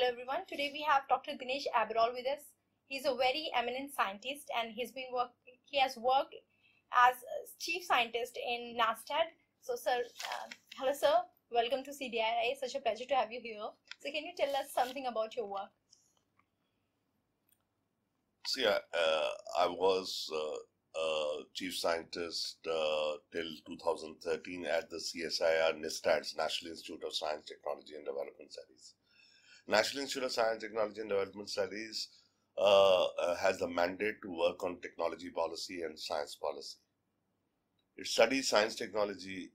everyone. Today we have Dr. Dinesh Abrol with us. He's a very eminent scientist and he has worked as chief scientist in NASTAD. So sir, hello sir, welcome to CDRI. Such a pleasure to have you here. So can you tell us something about your work? See, I was chief scientist till 2013 at the CSIR NISTADS, National Institute of Science, Technology and Development Studies. National Institute of Science, Technology and Development Studies has the mandate to work on technology policy and science policy. It studies science technology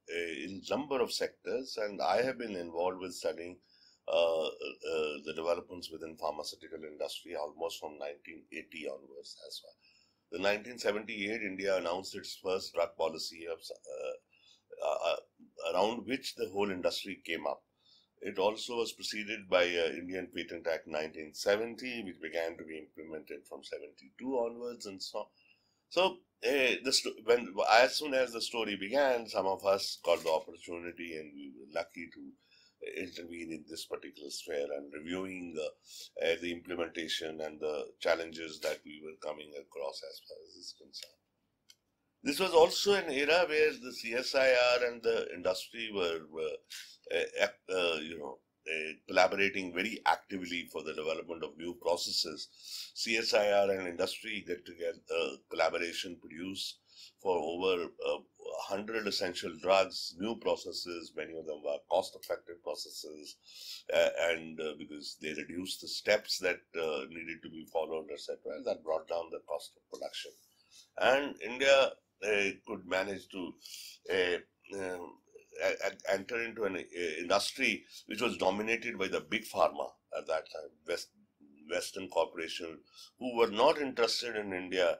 in a number of sectors, and I have been involved with studying the developments within pharmaceutical industry almost from 1980 onwards as well. In 1978, India announced its first drug policy around which the whole industry came up. It also was preceded by Indian Patent Act 1970, which began to be implemented from 72 onwards and so on. So, as soon as the story began, some of us got the opportunity and we were lucky to intervene in this particular sphere and reviewing the implementation and the challenges that we were coming across as far as this is concerned. This was also an era where the CSIR and the industry were collaborating very actively for the development of new processes. CSIR and industry get together, collaboration produced for over 100 essential drugs, new processes. Many of them were cost-effective processes, and because they reduced the steps that needed to be followed, etc., that brought down the cost of production. And India could manage to enter into an industry which was dominated by the big pharma at that time, Western corporation, who were not interested in India.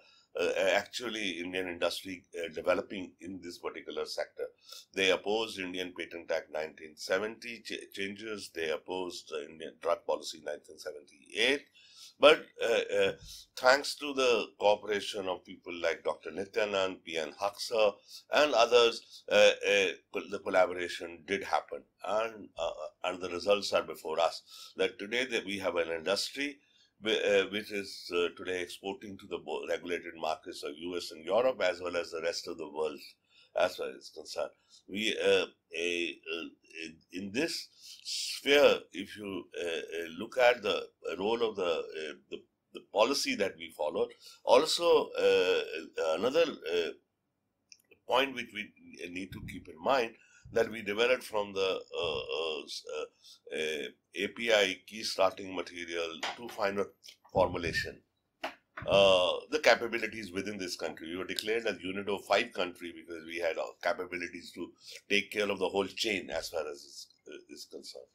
Actually, Indian industry developing in this particular sector. They opposed Indian Patent Act 1970 changes. They opposed Indian Drug Policy 1978. But thanks to the cooperation of people like Dr. Nityanand, P.N. Haksar, and others, the collaboration did happen. And the results are before us. That today we have an industry which is today exporting to the regulated markets of US and Europe as well as the rest of the world as far as it's concerned. We in this sphere, if you look at the role of the policy that we followed, also another point which we need to keep in mind, that we developed from the API, key starting material, to final formulation. The capabilities within this country. We were declared as unit of 5 country because we had capabilities to take care of the whole chain as far as is concerned.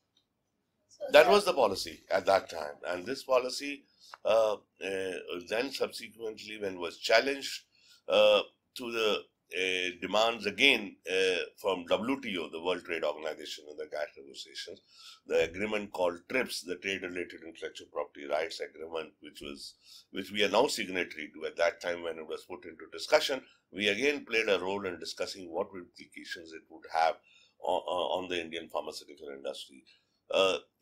So that was the policy at that time. And this policy then subsequently, when was challenged to the demands again from WTO, the World Trade Organization, and the GATT negotiations, the agreement called TRIPS, the Trade Related Intellectual Property Rights Agreement, which we are now signatory to. At that time, when it was put into discussion, we again played a role in discussing what implications it would have on the Indian pharmaceutical industry.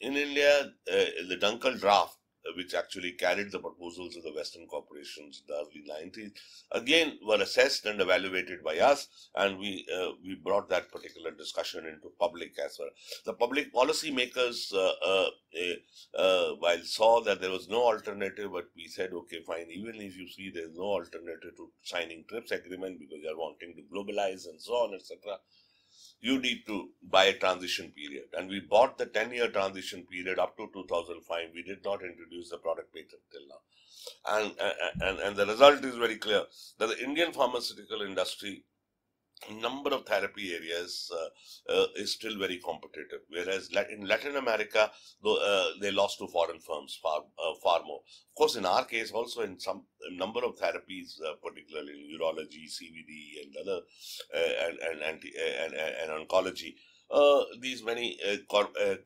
In India, the Dunkel draft, which actually carried the proposals of the Western corporations in the early 90s, again were assessed and evaluated by us, and we brought that particular discussion into public as well. The public policy makers, while saw that there was no alternative, but we said, okay, fine, even if you see there is no alternative to signing TRIPS agreement because you are wanting to globalize and so on, etc., you need to buy a transition period. And we bought the 10-year transition period up to 2005. We did not introduce the product patent till now. And the result is very clear, that the Indian pharmaceutical industry, number of therapy areas, is still very competitive. Whereas in Latin America, they lost to foreign firms far more. Of course, in our case, also in some number of therapies, particularly in urology, CVD, and other and oncology, these many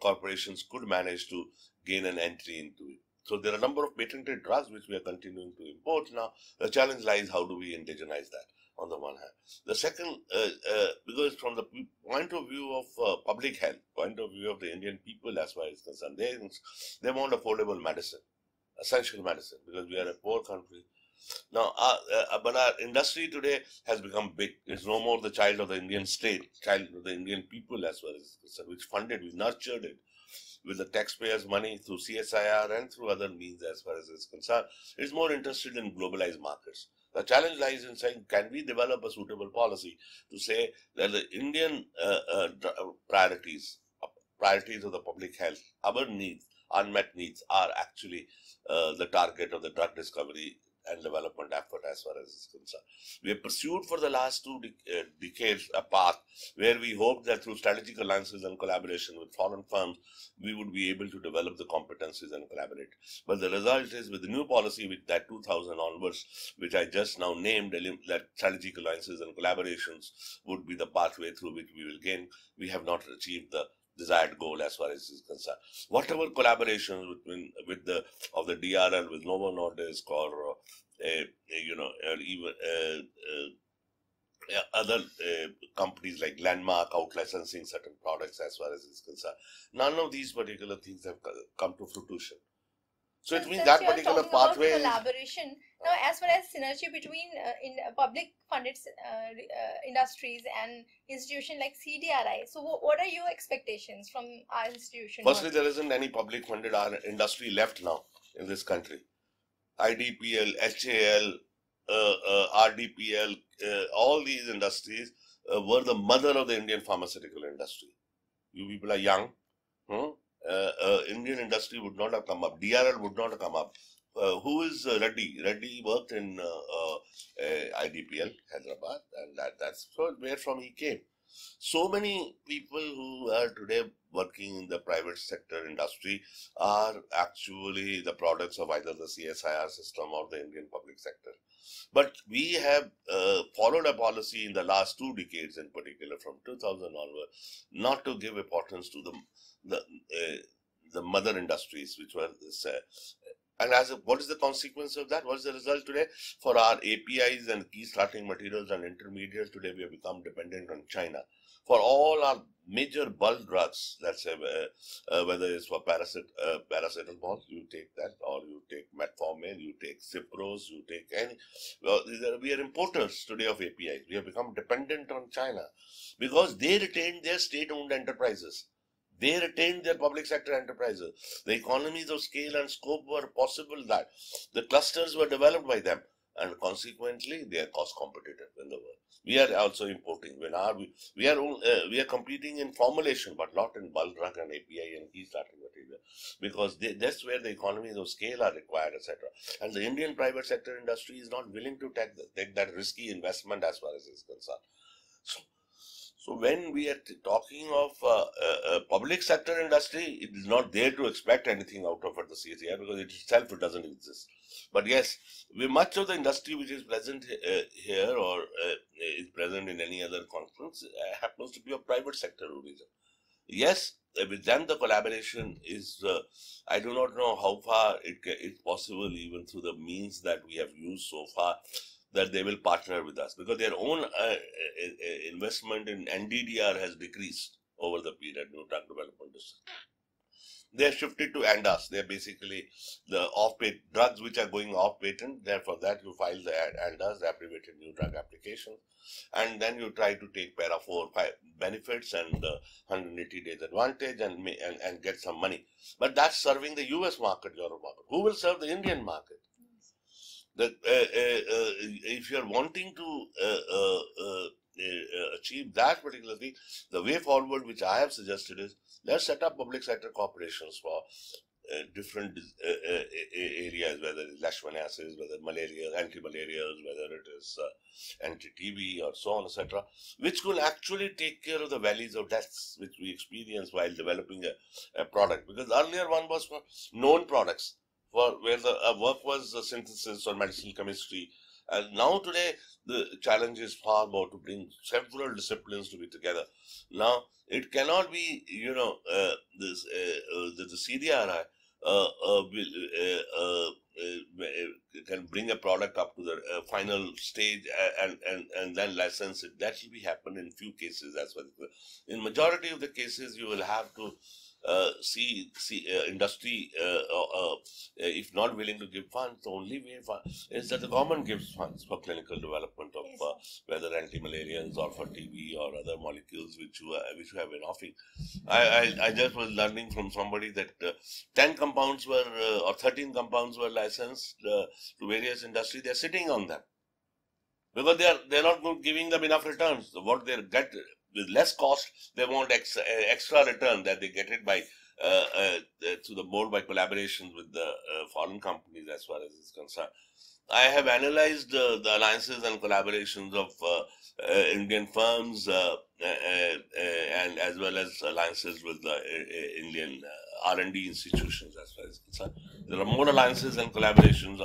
corporations could manage to gain an entry into it. So there are a number of patented drugs which we are continuing to import now. The challenge lies, how do we indigenize that? on the one hand. The second, because from the point of view of public health, point of view of the Indian people as far as concerned, they want affordable medicine, essential medicine, because we are a poor country. Now, but our industry today has become big. It's no more the child of the Indian state, child of the Indian people as well as concerned, which funded, we nurtured it with the taxpayers' money through CSIR and through other means as far as it's concerned. It's more interested in globalized markets. The challenge lies in saying, can we develop a suitable policy to say that the Indian priorities of the public health, our needs, unmet needs, are actually the target of the drug discovery and development effort as far as is concerned. We have pursued for the last two decades a path where we hope that through strategic alliances and collaboration with foreign firms, we would be able to develop the competencies and collaborate. But the result is, with the new policy, with that 2000 onwards, which I just now named, that strategic alliances and collaborations would be the pathway through which we will gain. We have not achieved the desired goal as far as is concerned. Whatever collaborations with the DRL with Novo Nordisk or even other companies like Landmark out licensing certain products as far as is concerned, none of these particular things have come to fruition. So it means that particular pathway collaboration. Now, as far as synergy between public funded industries and institutions like CDRI, so what are your expectations from our institution? Firstly, there isn't any public funded industry left now in this country. IDPL, HAL, RDPL, all these industries were the mother of the Indian pharmaceutical industry. You people are young. Indian industry would not have come up. DRL would not have come up. Who is Reddy? Reddy worked in IDPL, Hyderabad, and that's where from he came. So many people who are today working in the private sector industry are actually the products of either the CSIR system or the Indian public sector. But we have followed a policy in the last 2 decades, in particular from 2000 onward, not to give importance to the mother industries, which were this. And what is the consequence of that? What is the result today? For our APIs and key starting materials and intermediates, today we have become dependent on China. For all our major bulk drugs, let's say whether it's for paracetamol, you take that, or you take metformin, you take Cipros, you take any. Well, we are importers today of APIs. We have become dependent on China because they retained their state-owned enterprises. They retained their public sector enterprises. The economies of scale and scope were possible that the clusters were developed by them, and consequently they are cost competitive in the world. We are also importing. We are competing in formulation, but not in bulk drug and API and key starting material, because that's where the economies of scale are required, etc. And the Indian private sector industry is not willing to take that risky investment as far as is concerned. So when we are talking of public sector industry, it is not there to expect anything out of it, the CSIR, because it itself doesn't exist. But yes, much of the industry which is present here or is present in any other conference happens to be of private sector origin. Yes, with them the collaboration is, I do not know how far it's possible, even through the means that we have used so far, that they will partner with us, because their own investment in NDDR has decreased over the period, New Drug Development District. They have shifted to ANDAs. They are basically the off-patent drugs which are going off-patent. Therefore, that you file the ANDAs, the abbreviated new drug application, and then you try to take para 4 benefits and 180 days advantage and get some money. But that's serving the US market, Europe market. Who will serve the Indian market? If you are wanting to achieve that particular thing, the way forward which I have suggested is, let's set up public sector corporations for different areas, whether it's leishmaniasis, whether malaria, anti-malarias, whether it is anti-TB or so on, etc., which will actually take care of the valleys of deaths which we experience while developing a product. Because earlier one was for known products, where the work was synthesis or medicinal chemistry. And now today, the challenge is far more to bring several disciplines to be together. Now, it cannot be, the CDRI can bring a product up to the final stage and then license it. That will be happen in few cases as well. In majority of the cases, you will have to see industry if not willing to give funds. The only way is that the government gives funds for clinical development of whether anti-malarians or for TB or other molecules which you have been offering. I just was learning from somebody that 10 compounds were or 13 compounds were licensed to various industries. They're sitting on them because they're not giving them enough returns. What they get with less cost, they want extra return that they get it by to the board by collaborations with the foreign companies as far as is concerned. I have analyzed the alliances and collaborations of Indian firms and as well as alliances with the Indian R&D institutions as far as concerned. There are more alliances and collaborations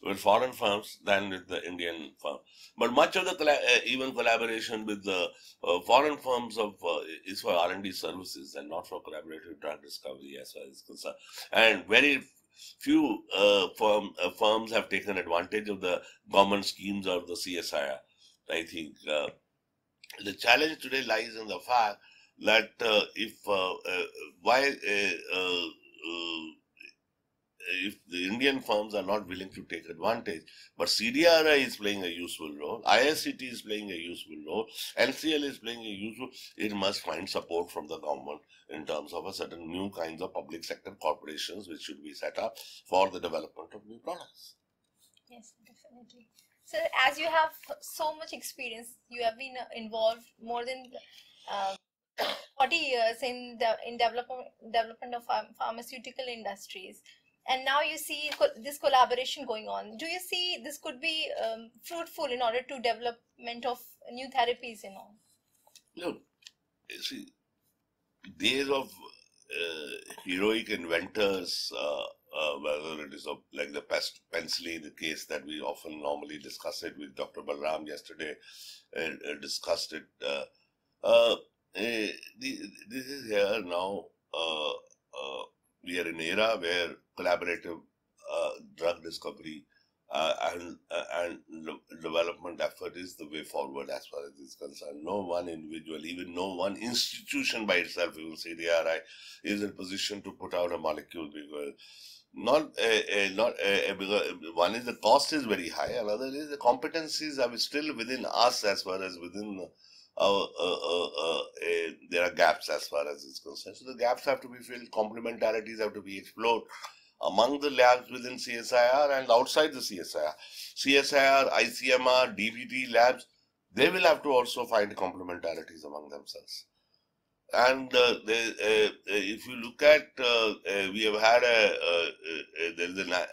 with foreign firms than with the Indian firm. But much of the even collaboration with the foreign firms is for R&D services and not for collaborative drug discovery as far as concerned. And very few firms have taken advantage of the government schemes or the CSIR. I think the challenge today lies in the fact that if the Indian firms are not willing to take advantage, but CDRI is playing a useful role, ISCT is playing a useful role, NCL is playing a useful, it must find support from the government in terms of a certain new kinds of public sector corporations which should be set up for the development of new products. Yes, definitely. So as you have so much experience, you have been involved more than 40 years in development of pharmaceutical industries. And now you see this collaboration going on. Do you see this could be fruitful in order to development of new therapies and all? Look, you see, days of heroic inventors, whether it is like the penicillin, the case that we often normally discuss it with Dr. Balram yesterday, discussed it. This is here now. We are in an era where collaborative drug discovery and development effort is the way forward as far as this is concerned. No one individual, even no one institution by itself, we will say CDRI, is in position to put out a molecule because because one is the cost is very high, another is the competencies are still within us as far as within there are gaps as far as it's concerned. So the gaps have to be filled, complementarities have to be explored among the labs within CSIR and outside the CSIR. CSIR, ICMR, DBT labs, they will have to also find complementarities among themselves. And if you look at, we have had there is a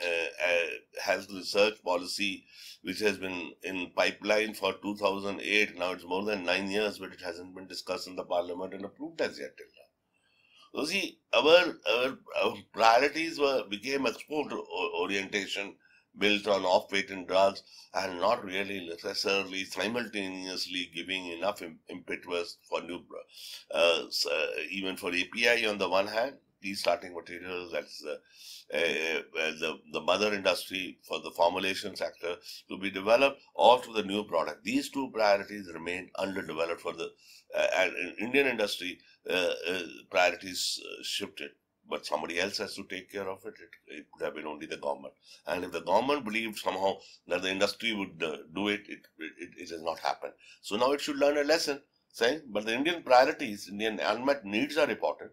health research policy which has been in pipeline for 2008. Now it's more than 9 years, but it hasn't been discussed in the parliament and approved as yet till now. So see, our priorities became export orientation built on off-patent drugs and not really necessarily simultaneously giving enough impetus for new, even for API on the one hand, these starting materials, that's the mother industry for the formulation sector to be developed, or to the new product. These two priorities remain underdeveloped for the Indian industry. Priorities shifted, but somebody else has to take care of it. It could have been only the government. And if the government believed somehow that the industry would do it, it has not happened. So now it should learn a lesson, saying, but the Indian priorities, Indian unmet needs are important.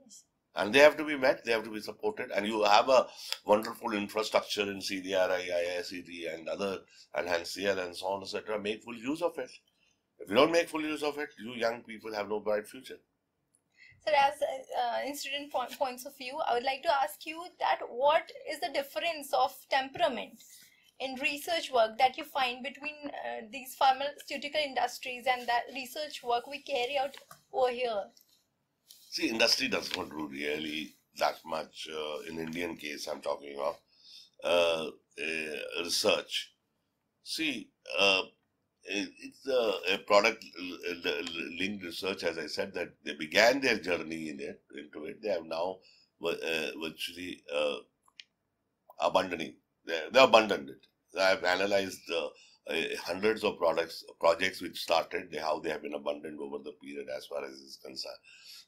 Yes. And they have to be met, they have to be supported. And you have a wonderful infrastructure in CDRI, IICT and other, and NCL and so on, etc. Make full use of it. If you don't make full use of it, you young people have no bright future. So as incident points of view, I would like to ask you that what is the difference of temperament in research work that you find between these pharmaceutical industries and that research work we carry out over here? See, industry does not do really that much. In Indian case, I'm talking of research. See, it's a product linked research, as I said, that they began their journey into it. They have now virtually abandoning. They abandoned it. I have analyzed hundreds of projects which started, how they have been abandoned over the period as far as is concerned.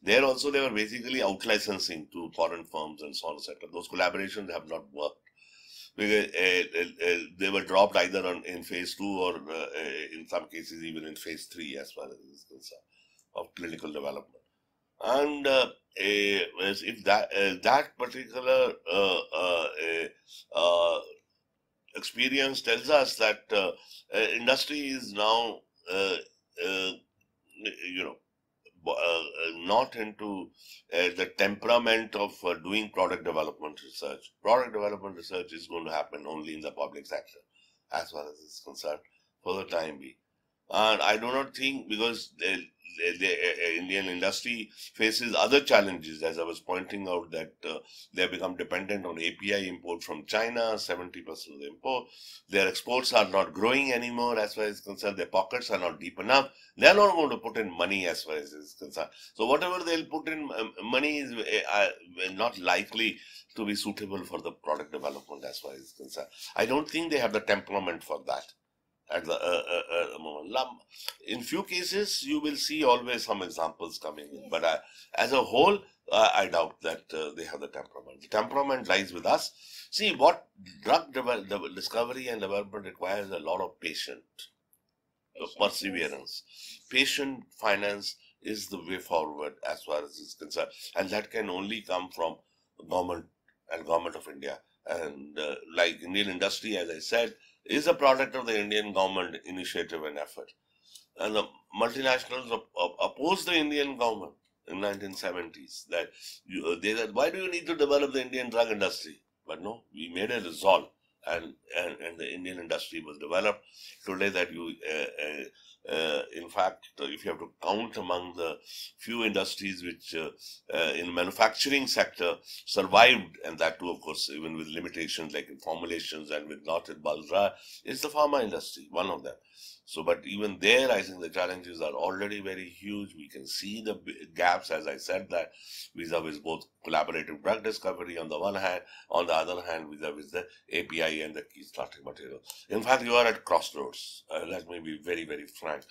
There also they were basically out-licensing to foreign firms and so on, etc. Those collaborations have not worked because they were dropped either in phase 2 or in some cases even in phase 3 as far as is concerned of clinical development. And if that particular experience tells us that industry is now you know not into the temperament of doing product development research. Product development research is going to happen only in the public sector as far as is concerned for the time being. And I do not think, because the Indian industry faces other challenges, as I was pointing out, that they have become dependent on API import from China, 70% of the import. Their exports are not growing anymore as far as is concerned. Their pockets are not deep enough. They are not going to put in money as far as is concerned. So whatever they'll put in money is not likely to be suitable for the product development as far as is concerned. I don't think they have the temperament for that. At the moment. In few cases, you will see always some examples coming in, but as a whole, I doubt that they have the temperament. The temperament lies with us. See, what drug discovery and development requires a lot of patience, perseverance. Patient finance is the way forward as far as is concerned, and that can only come from government and government of India. And like Indian industry, as I said, is a product of the Indian government initiative and effort. And the multinationals opposed the Indian government in 1970s that they said, why do you need to develop the Indian drug industry? But no, we made a resolve, and the Indian industry was developed. Today that you, in fact, if you have to count among the few industries which in manufacturing sector survived, and that too, of course, even with limitations like in formulations and with not in bulk dry, is the pharma industry, one of them. So, but even there, I think the challenges are already very huge. We can see the gaps, as I said, that vis-a-vis both collaborative drug discovery on the one hand, on the other hand, vis-a-vis the API and the key starting material. In fact, you are at crossroads. Let me be very, very frank.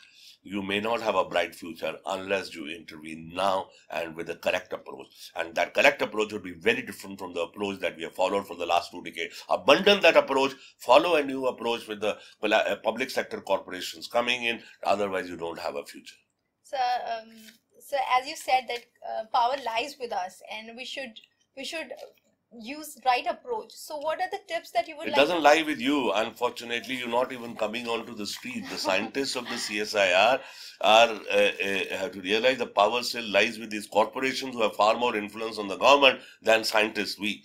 You may not have a bright future unless you intervene now and with the correct approach. And that correct approach would be very different from the approach that we have followed for the last 2 decades. Abandon that approach, follow a new approach with the public sector corporations coming in. Otherwise, you don't have a future. So, as you said, that power lies with us, and we should use right approach. So what are the tips that you would like? It doesn't lie with you. Unfortunately, you're not even coming onto the street. The scientists of the CSIR have to realize the power still lies with these corporations who have far more influence on the government than scientists we.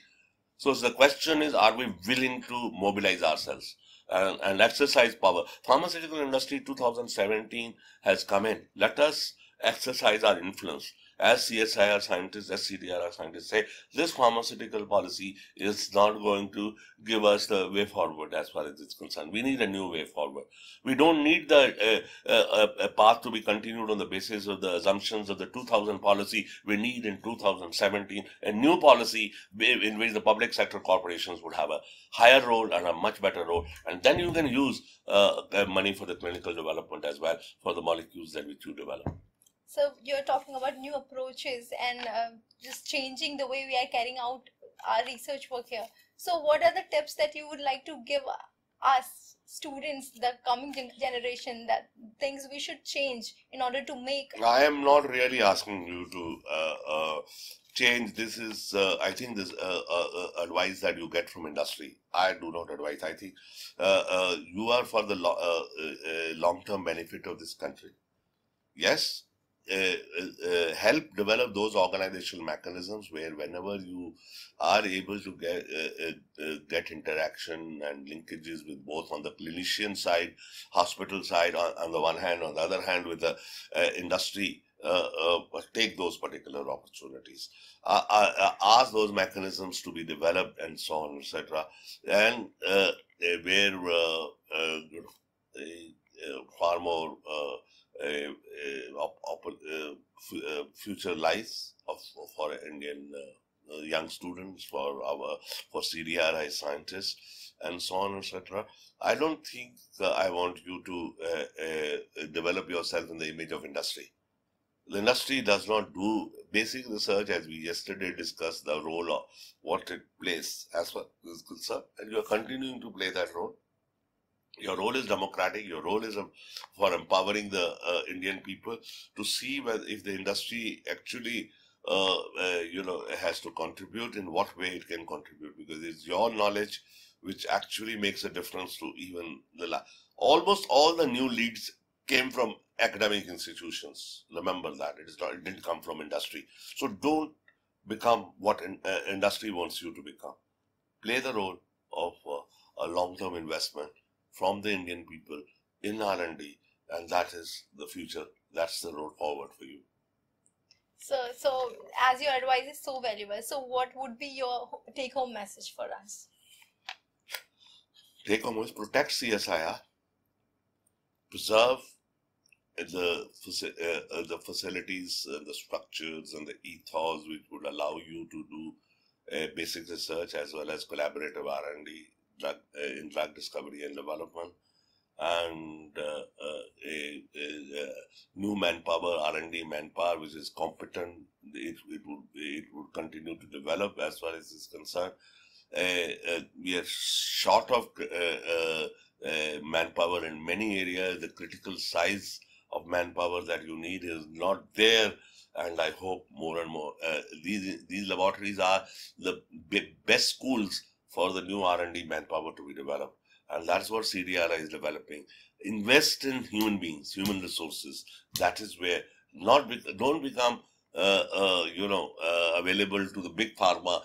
So the question is, are we willing to mobilize ourselves and exercise power? Pharmaceutical industry 2017 has come in. Let us exercise our influence. As CSIR scientists, as CDRI scientists say, this pharmaceutical policy is not going to give us the way forward as far as it's concerned. We need a new way forward. We don't need the a path to be continued on the basis of the assumptions of the 2000 policy. We need in 2017 a new policy in which the public sector corporations would have a higher role and a much better role. And then you can use money for the clinical development as well for the molecules that which you develop. So you're talking about new approaches and just changing the way we are carrying out our research work here. So what are the tips that you would like to give us students, the coming generation, that things we should change in order to make? I am not really asking you to change. This is, I think, this advice that you get from industry. I do not advise. I think you are for the long-term benefit of this country. Yes. Help develop those organizational mechanisms where whenever you are able to get interaction and linkages with both on the clinician side, hospital side on the one hand, on the other hand with the industry, take those particular opportunities. Ask those mechanisms to be developed and so on, etc. And where far more future lies for Indian young students, for CDRI scientists, and so on, etc. I don't think I want you to develop yourself in the image of industry. The industry does not do basic research, as we yesterday discussed the role of what it plays as far as concerned, and you are continuing to play that role. Your role is democratic. Your role is for empowering the Indian people to see whether if the industry actually has to contribute, in what way it can contribute, because it's your knowledge which actually makes a difference to even almost all the new leads came from academic institutions. Remember that it didn't come from industry. So don't become what industry wants you to become. Play the role of a long-term investment from the Indian people in R&D, and that is the future. That's the road forward for you. So as your advice is so valuable, so what would be your take-home message for us? Take-home is protect CSIR, preserve the facilities, the structures, and the ethos which would allow you to do basic research as well as collaborative R&D in drug discovery and development, and a new manpower, R&D manpower, which is competent. It would continue to develop as far as is concerned. We are short of manpower in many areas. The critical size of manpower that you need is not there, and I hope more and more these laboratories are the best schools for the new R&D manpower to be developed, and that's what CDRI is developing. Invest in human beings, human resources. That is where don't become available to the big pharma,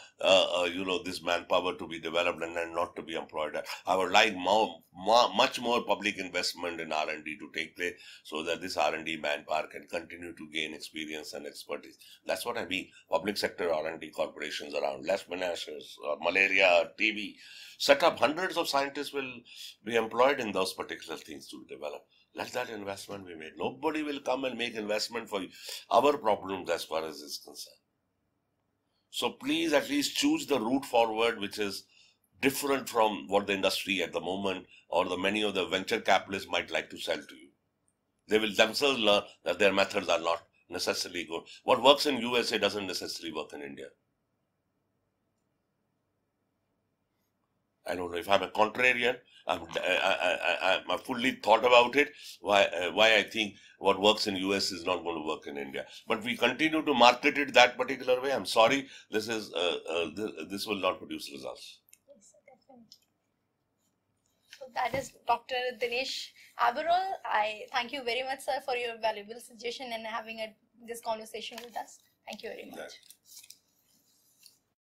this manpower to be developed and then not to be employed. I would like much more public investment in R&D to take place, so that this R&D manpower can continue to gain experience and expertise. That's what I mean. Public sector R&D corporations around leishmaniasis or malaria, or TB, set up. Hundreds of scientists will be employed in those particular things to be developed. Let that investment be made. Nobody will come and make investment for our problems as far as is concerned. So please at least choose the route forward which is different from what the industry at the moment or the many of the venture capitalists might like to sell to you. They will themselves learn that their methods are not necessarily good. What works in USA doesn't necessarily work in India. I don't know if I'm a contrarian. I fully thought about it. Why I think what works in US is not going to work in India. But we continue to market it that particular way. I'm sorry, this will not produce results. Yes, definitely. So that is Dr. Dinesh Abrol. I thank you very much, sir, for your valuable suggestion and having this conversation with us. Thank you very much.